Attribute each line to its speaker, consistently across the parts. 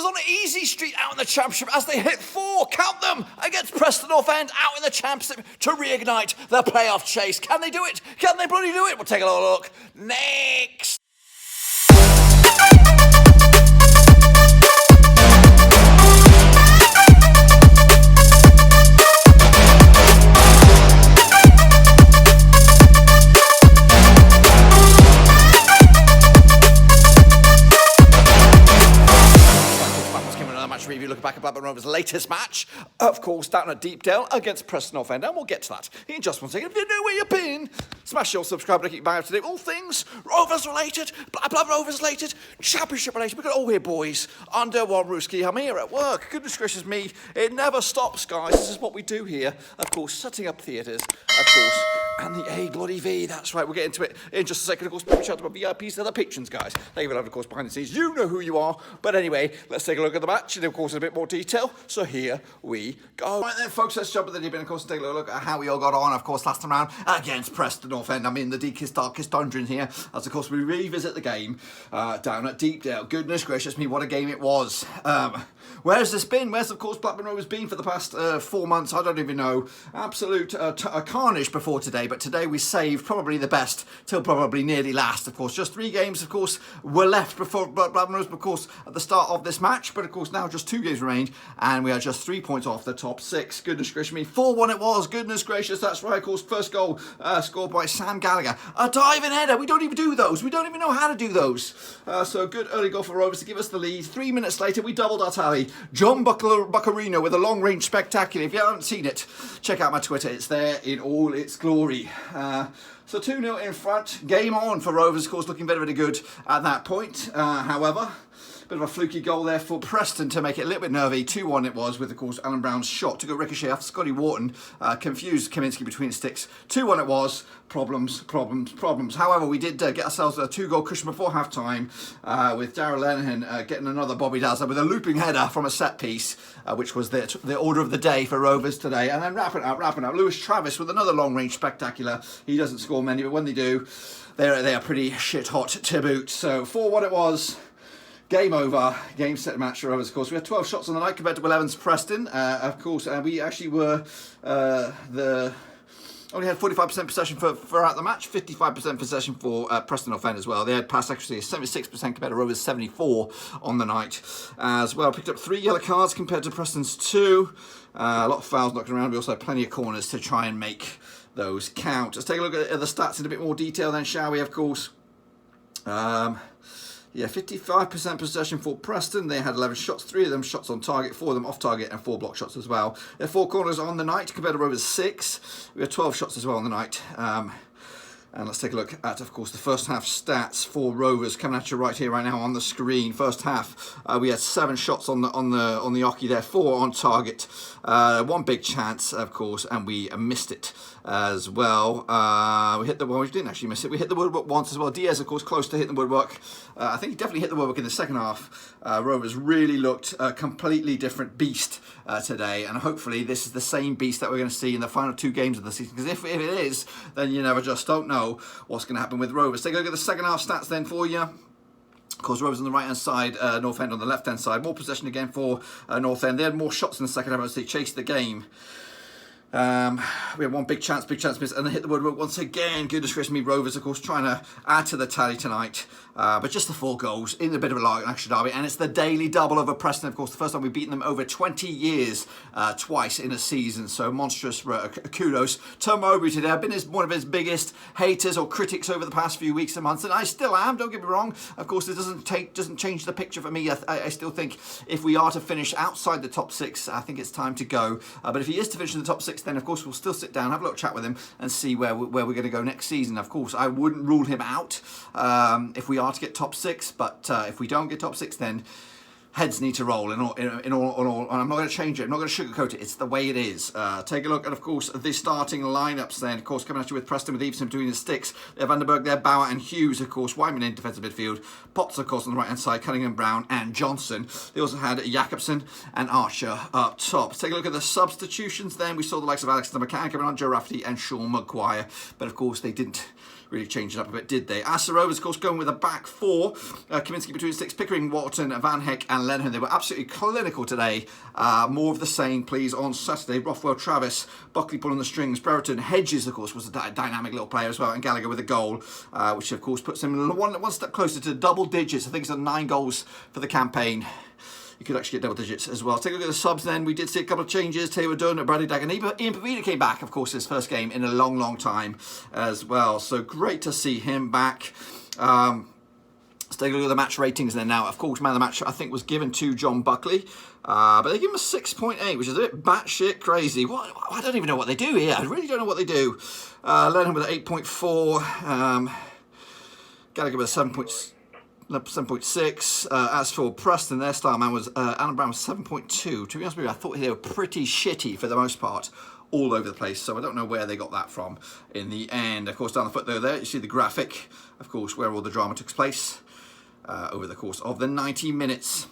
Speaker 1: Rovers on an easy street out in the Championship as they hit 4, count them, against Preston North End out in the Championship to reignite their playoff chase. Can they do it? Can they bloody do it? We'll take a little look next. Review, looking back at Blackburn Rovers' latest match, of course, down at Deepdale against Preston North End, and we'll get to that in just one second. If you know where you've been, smash your subscribe to keep bang up to date. All things Rovers related, Blackburn Rovers related, Championship related. We've got all here, boys, under one rooski. I'm here at work. Goodness gracious me, it never stops, guys. This is what we do here. Of course, setting up theatres, of course, and the A bloody V. That's right, we'll get into it in just a second. Of course, big shout out to my VIPs, to the patrons, guys. Thank you for that, of course, behind the scenes. You know who you are. But anyway, let's take a look at the match, and of course, in a bit more detail. So here we go. Right then, folks, let's jump at the deep end, of course, and take a look at how we all got on, of course, last time round against Preston North End. I'm in the deepest, darkest dungeon here, as of course we revisit the game down at Deepdale. Goodness gracious me, what a game it was. Where's this been? Where's, of course, Blackburn Rovers been for the past 4 months? I don't even know. Absolute carnage before today, but today we saved probably the best till probably nearly last, of course. Just 3 games, of course, were left before Blackburn Rovers, of course, at the start of this match, but of course now just 2 games remained, and we are just 3 points off the top 6. Goodness gracious me. 4-1 it was. Goodness gracious, that's right, of course. First goal scored by Sam Gallagher. A diving header. We don't even do those. We don't even know how to do those. So good early goal for Rovers to give us the lead. 3 minutes later, we doubled our tally. John Buckley with a long-range spectacular. If you haven't seen it, check out my Twitter. It's there in all its glory. So 2-0 in front. Game on for Rovers, of course, looking very, very good at that point. However, bit of a fluky goal there for Preston to make it a little bit nervy. 2-1 it was, with, of course, Alan Brown's shot to go ricochet after Scotty Wharton confused Kaminsky between the sticks. 2-1 it was. Problems. However, we did get ourselves a 2-goal cushion before half-time with Darragh Lenihan getting another Bobby Dazzler with a looping header from a set piece, which was the order of the day for Rovers today. And then wrapping up, Lewis Travis with another long-range spectacular. He doesn't score many, but when they do, they are pretty shit-hot to boot. So 4-1 it was. Game over, game set match for Rovers, of course. We had 12 shots on the night compared to 11 to Preston. Of course, we actually were only had 45% possession throughout the match, 55% possession for Preston North End as well. They had pass accuracy of 76% compared to Rovers' 74 on the night as well. Picked up 3 yellow cards compared to Preston's 2. A lot of fouls knocking around. We also had plenty of corners to try and make those count. Let's take a look at the stats in a bit more detail then, shall we, of course. Yeah, 55% possession for Preston. They had 11 shots, 3 of them shots on target, 4 of them off target, and 4 block shots as well. There are 4 corners on the night compared to Rovers' 6. We had 12 shots as well on the night. And let's take a look at, of course, the first half stats for Rovers coming at you right here, right now on the screen. First half, we had 7 shots on the Oki there, 4 on target, 1 big chance, of course, and we missed it as well. We hit the well, we didn't actually miss it. We hit the woodwork once as well. Diaz, of course, close to hitting the woodwork. I think he definitely hit the woodwork in the second half. Rovers really looked a completely different beast today, and hopefully this is the same beast that we're going to see in the final 2 games of the season. Because if it is, then you never just don't know what's going to happen with Rovers. Take a look at the second half stats then for you. Of course, Rovers on the right-hand side, North End on the left-hand side. More possession again for North End. They had more shots in the second half as they chased the game. We had 1 big chance miss, and they hit the woodwork once again. Goodness gracious me, Rovers, of course, trying to add to the tally tonight. But just the 4 goals in a bit of a Lancashire derby, and it's the daily double over Preston. Of course, the first time we've beaten them over 20 years, twice in a season. So monstrous kudos to Mowbray today. I've been one of his biggest haters or critics over the past few weeks and months, and I still am. Don't get me wrong. Of course, it doesn't change the picture for me. I still think if we are to finish outside the top 6, I think it's time to go. But if he is to finish in the top 6, then of course we'll still sit down, have a little chat with him, and see where we're going to go next season. Of course, I wouldn't rule him out if we are to get top 6, but if we don't get top 6, then heads need to roll in all, and I'm not going to change it. I'm not going to sugarcoat it. It's the way it is. Take a look at, of course, the starting lineups then. Of course, coming at you with Preston with Eveson between the sticks. They have Vandenberg there, Bauer and Hughes, of course. Wyman in defensive midfield. Potts, of course, on the right-hand side. Cunningham, Brown and Johnson. They also had Jakobsen and Archer up top. Take a look at the substitutions then. We saw the likes of Alexander McCann coming on, Joe Rafferty and Sean Maguire. But, of course, they didn't really changed it up a bit, did they? As the Rovers, of course, going with a back four. Kaminsky between six, Pickering, Waterton, Van Heck and Lenihan. They were absolutely clinical today. More of the same, please, on Saturday. Rothwell, Travis, Buckley pulling the strings. Brereton, Hedges, of course, was a dynamic little player as well. And Gallagher with a goal, which, of course, puts him one step closer to double digits. I think it's 9 goals for the campaign. You could actually get double digits as well. Take a look at the subs then. We did see a couple of changes. Taylor Dunn, Bradley Dagan, Ian Pavina came back, of course, his first game in a long, long time as well. So great to see him back. Let's take a look at the match ratings then now. Of course, man of the match, I think, was given to John Buckley. But they give him a 6.8, which is a bit batshit crazy. I don't even know what they do here. I really don't know what they do. Lennon with an 8.4. Gallagher with a 7.6. As for Preston, their star man was Alan Brown with 7.2. To be honest with you, I thought they were pretty shitty for the most part, all over the place. So I don't know where they got that from in the end. Of course, down the foot there, you see the graphic, of course, where all the drama took place over the course of the 90 minutes.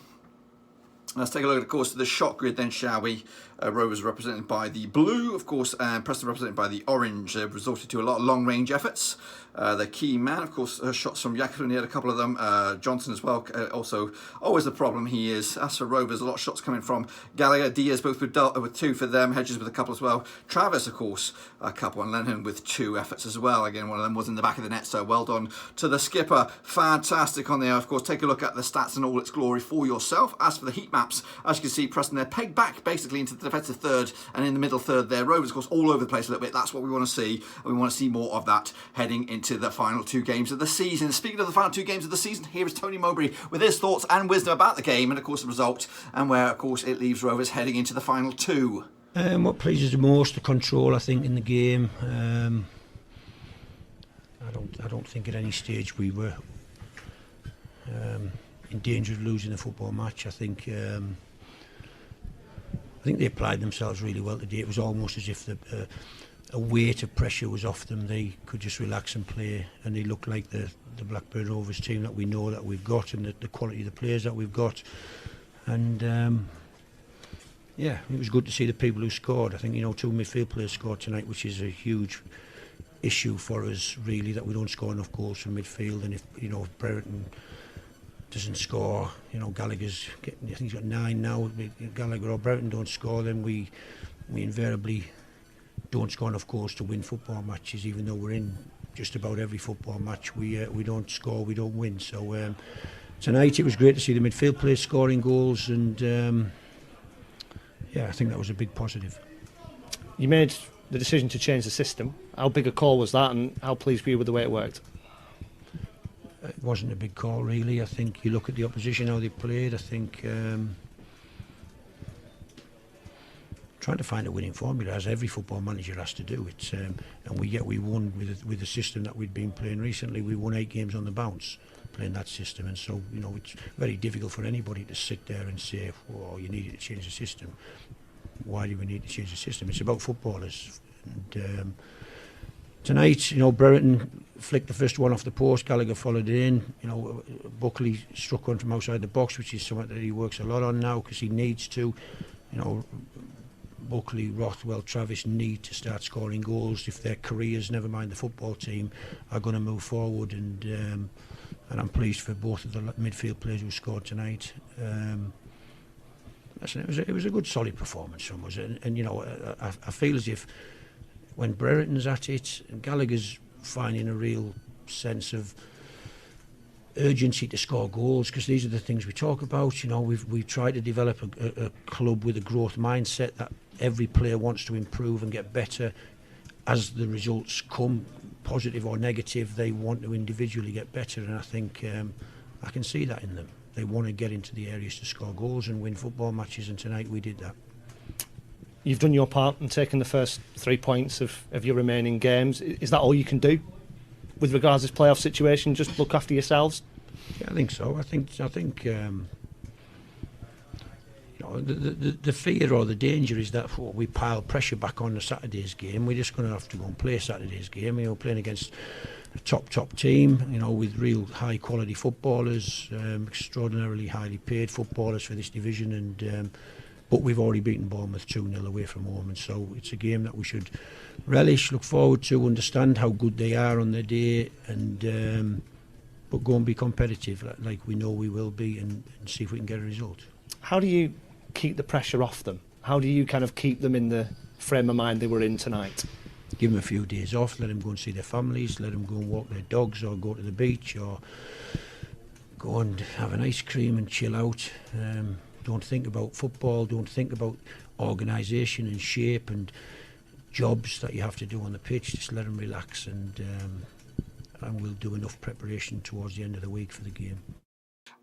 Speaker 1: Let's take a look, of course, at the shot grid then, shall we? Rovers represented by the blue, of course, and Preston represented by the orange. They've resorted to a lot of long-range efforts. The key man, of course, shots from Yakurin, he had a couple of them. Johnson as well, also always the problem he is. As for Rovers, a lot of shots coming from Gallagher, Diaz, both with 2 for them, Hedges with a couple as well. Travis, of course, a couple, and Lenihan with 2 efforts as well. Again, one of them was in the back of the net, so well done to the skipper. Fantastic on there. Of course, take a look at the stats in all its glory for yourself. As for the heat maps, as you can see, Preston, they're pegged back basically into the defensive third, and in the middle third there. Rovers, of course, all over the place a little bit. That's what we want to see, and we want to see more of that heading into the final 2 games of the season. Speaking of the final 2 games of the season, here is Tony Mowbray with his thoughts and wisdom about the game and, of course, the result, and where, of course, it leaves Rovers heading into the final 2.
Speaker 2: What pleases the most, the control, I think, in the game. I don't think at any stage we were in danger of losing the football match. I think they applied themselves really well today. It was almost as if a weight of pressure was off them. They could just relax and play, and they looked like the Blackburn Rovers team that we know that we've got, and the quality of the players that we've got. And yeah, it was good to see the people who scored. I think 2 midfield players scored tonight, which is a huge issue for us, really, that we don't score enough goals from midfield. And if Brereton doesn't score, Gallagher's getting, I think he's got 9 now. Gallagher or Brereton don't score, then we invariably don't score enough goals to win football matches. Even though we're in just about every football match, we don't score, we don't win. So tonight it was great to see the midfield players scoring goals, and yeah, I think that was a big positive.
Speaker 3: You made the decision to change the system. How big a call was that, and how pleased were you with the way it worked?
Speaker 2: It wasn't a big call, really. I think you look at the opposition, how they played. I think trying to find a winning formula, as every football manager has to do. It's and we won with the system that we'd been playing recently. We won 8 games on the bounce playing that system, and so it's very difficult for anybody to sit there and say, "Oh, you needed to change the system." Why do we need to change the system? It's about footballers. And tonight, Brereton flicked the first one off the post. Gallagher followed it in. Buckley struck one from outside the box, which is something that he works a lot on now because he needs to. Buckley, Rothwell, Travis need to start scoring goals if their careers, never mind the football team, are going to move forward. And I'm pleased for both of the midfield players who scored tonight. It was a good, solid performance from us. And I feel as if when Brereton's at it, and Gallagher's finding a real sense of urgency to score goals, because these are the things we talk about. We've tried to develop a club with a growth mindset that every player wants to improve and get better. As the results come, positive or negative, they want to individually get better, and I think I can see that in them. They want to get into the areas to score goals and win football matches, and tonight we did that.
Speaker 3: You've done your part and taken the first 3 points of your remaining games. Is that all you can do with regards to this playoff situation? Just look after yourselves?
Speaker 2: Yeah, I think so. I think the fear or the danger is that we pile pressure back on the Saturday's game. We're just going to have to go and play Saturday's game. Playing against a top team, with real high quality footballers, extraordinarily highly paid footballers for this division, and But we've already beaten Bournemouth 2-0 away from home, and so it's a game that we should relish, look forward to, understand how good they are on their day, and but go and be competitive like we know we will be, and see if we can get a result.
Speaker 3: How do you keep the pressure off them? How do you kind of keep them in the frame of mind they were in tonight?
Speaker 2: Give them a few days off, let them go and see their families, let them go and walk their dogs, or go to the beach, or go and have an ice cream and chill out. Don't think about football, don't think about organisation and shape and jobs that you have to do on the pitch. Just let them relax, and we'll do enough preparation towards the end of the week for the game.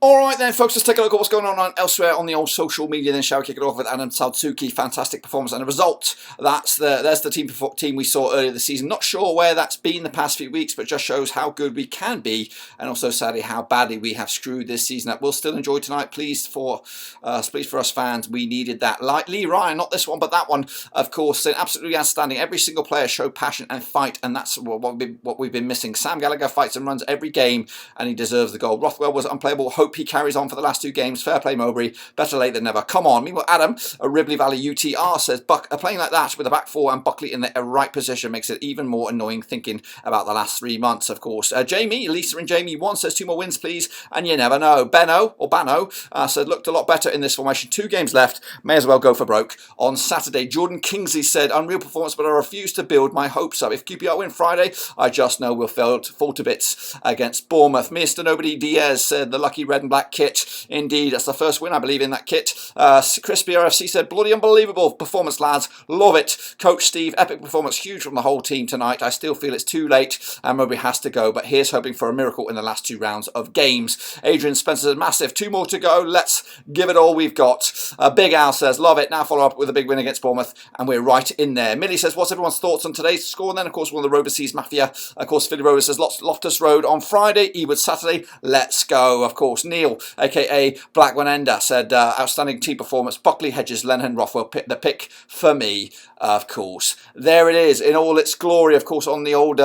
Speaker 1: All right then, folks, let's take a look at what's going on elsewhere on the old social media. Then shall we kick it off with Adam Saltsuki? Fantastic performance and a result. There's the team we saw earlier this season. Not sure where that's been the past few weeks, but just shows how good we can be, and also sadly how badly we have screwed this season up. We'll still enjoy tonight. Please for us fans, we needed that. Like Lee Ryan, not this one, but that one, of course, absolutely outstanding. Every single player showed passion and fight, and that's what we've been missing. Sam Gallagher fights and runs every game, and he deserves the goal. Rothwell was unplayable. Hope he carries on for the last 2 games. Fair play, Mowbray. Better late than never. Come on. Meanwhile, Adam, a Ribley Valley UTR, says playing like that with a back 4 and Buckley in the right position makes it even more annoying thinking about the last 3 months, of course. Jamie, Lisa and Jamie 1 says 2 more wins, please, and you never know. Bano said looked a lot better in this formation. 2 games left. May as well go for broke on Saturday. Jordan Kingsley said unreal performance, but I refuse to build my hopes up. If QPR win Friday, I just know we'll fall to bits against Bournemouth. Mr. Nobody Diaz said the lucky red and black kit. Indeed, that's the first win, I believe, in that kit. Crispy RFC said, bloody unbelievable performance, lads. Love it. Coach Steve, epic performance, huge from the whole team tonight. I still feel it's too late and Mowbray has to go, but here's hoping for a miracle in the last 2 rounds of games. Adrian Spencer says, massive. 2 more to go. Let's give it all we've got. Big Al says, love it. Now follow up with a big win against Bournemouth, and we're right in there. Millie says, what's everyone's thoughts on today's score? And then, of course, one of the Roverseas Mafia. Of course, Philly Rovers says, Loftus Road on Friday, Ewood Saturday. Let's go. Of course, Neil, a.k.a. Blackburn Ender, said, outstanding team performance. Buckley, Hedges, Lenihan, Rothwell, the pick for me, of course. There it is in all its glory, of course, on the old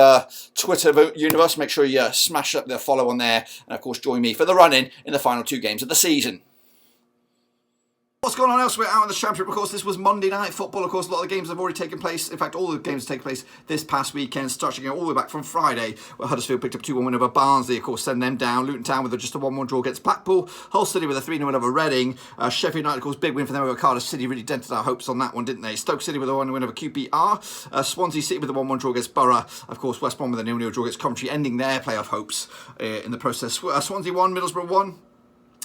Speaker 1: Twitter universe. Make sure you smash up the follow on there. And, of course, join me for the run-in the final 2 games of the season. What's going on elsewhere out in the Championship? Of course, this was Monday Night Football. Of course, a lot of the games have already taken place. In fact, all the games have taken place this past weekend, starting all the way back from Friday, where Huddersfield picked up 2-1 win over Barnsley, of course, sending them down. Luton Town with just a 1-1 draw against Blackpool. Hull City with a 3-0 win over Reading. Sheffield United, of course, big win for them over Cardiff City. Really dented our hopes on that one, didn't they? Stoke City with a 1-0 win over QPR. Swansea City with a 1-1 draw against Borough. Of course, West Brom with a 0-0 draw against Coventry, ending their playoff hopes in the process. Swansea 1, Middlesbrough 1.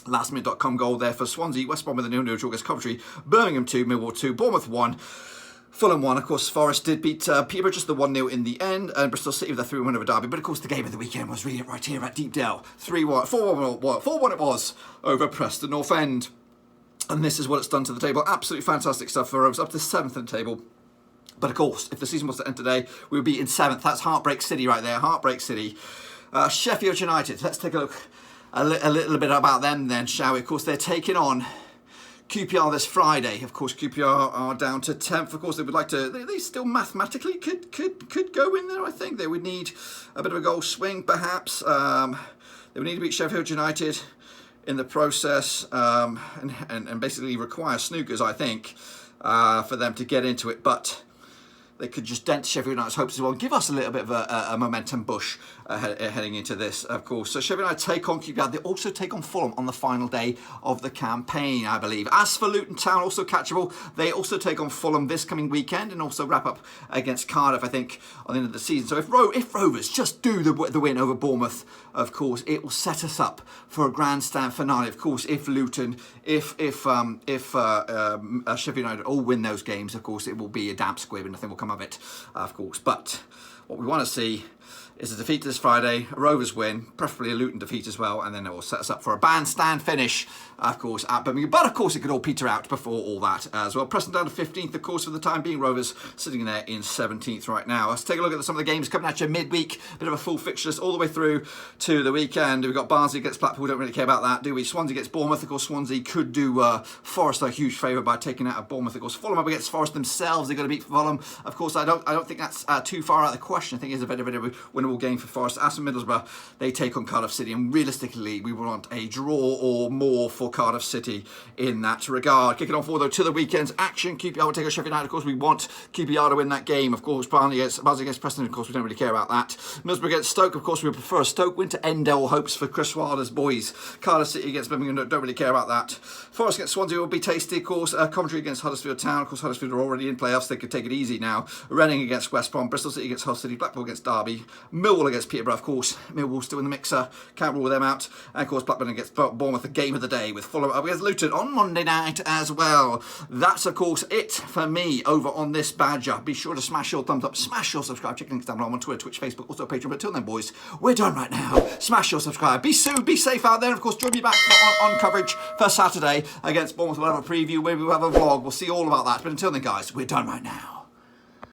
Speaker 1: Lastminute.com goal there for Swansea. West Brom with a 0-0 draw against Coventry. Birmingham 2, Millwall 2, Bournemouth 1. Fulham 1. Of course, Forest did beat Peterborough, just the 1-0 in the end. And Bristol City with a 3-1 win over Derby. But of course, the game of the weekend was really right here at Deepdale. 4-1 it was over Preston North End. And this is what it's done to the table. Absolutely fantastic stuff for Rovers. Up to 7th in the table. But of course, if the season was to end today, we would be in 7th. That's Heartbreak City right there. Heartbreak City. Sheffield United. Let's take a look. A little bit about them then, shall we? Of course, they're taking on QPR this Friday. Of course, QPR are down to 10th. Of course, they would like to. They still mathematically could go in there. I think they would need a bit of a goal swing, perhaps. They would need to beat Sheffield United in the process, and basically require snookers, I think, for them to get into it. But they could just dent Sheffield United's hopes as well and give us a little bit of a momentum push heading into this, of course. So Sheffield United take on QPR. They also take on Fulham on the final day of the campaign, I believe. As for Luton Town, also catchable, they also take on Fulham this coming weekend and also wrap up against Cardiff, I think, on the end of the season. So if Rovers just do the win over Bournemouth, of course, it will set us up for a grandstand finale. Of course, if Luton, if Sheffield United all win those games, of course, it will be a damp squib and nothing will come of it, of course. But what we want to see is a defeat this Friday, a Rovers win, preferably a Luton defeat as well, and then it will set us up for a bandstand finish, of course, at Birmingham. But of course, it could all peter out before all that as well. Preston down to 15th, of course, for the time being. Rovers sitting there in 17th right now. Let's take a look at some of the games coming at you midweek. Bit of a full fixture list all the way through to the weekend. We've got Barnsley against Blackpool. We don't really care about that, do we? Swansea against Bournemouth. Of course, Swansea could do Forest a huge favour by taking out of Bournemouth. Of course, Fulham up against Forest themselves. They've got to beat Fulham. Of course, I don't think that's too far out of the question. I think it's a bit of a winner winnable game for Forest. Aston Middlesbrough, they take on Cardiff City, and realistically, we want a draw or more for Cardiff City in that regard. Kicking on forward, though, to the weekend's action. QPR will take on Sheffield United. Of course, we want QPR to win that game. Of course, Barnsley against Preston, of course, we don't really care about that. Middlesbrough against Stoke, of course, we prefer Stoke win to end all hopes for Chris Wilder's boys. Cardiff City against Birmingham, don't really care about that. Forest against Swansea will be tasty, of course. Coventry against Huddersfield Town. Of course, Huddersfield are already in playoffs. They could take it easy now. Reading against West Brom. Bristol City against Hull City. Blackpool against Derby. Millwall against Peterborough, of course. Millwall still in the mixer. Can't rule them out. And, of course, Blackburn against Bournemouth, the game of the day, with Fulham up against Luton on Monday night as well. That's, of course, it for me over on this badger. Be sure to smash your thumbs up, smash your subscribe, check links down below on Twitter, Twitch, Facebook, also Patreon. But until then, boys, we're done right now. Smash your subscribe. Be safe out there. And, of course, join me back on coverage for Saturday against Bournemouth. We'll have a preview. Maybe we'll have a vlog. We'll see all about that. But until then, guys, we're done right now.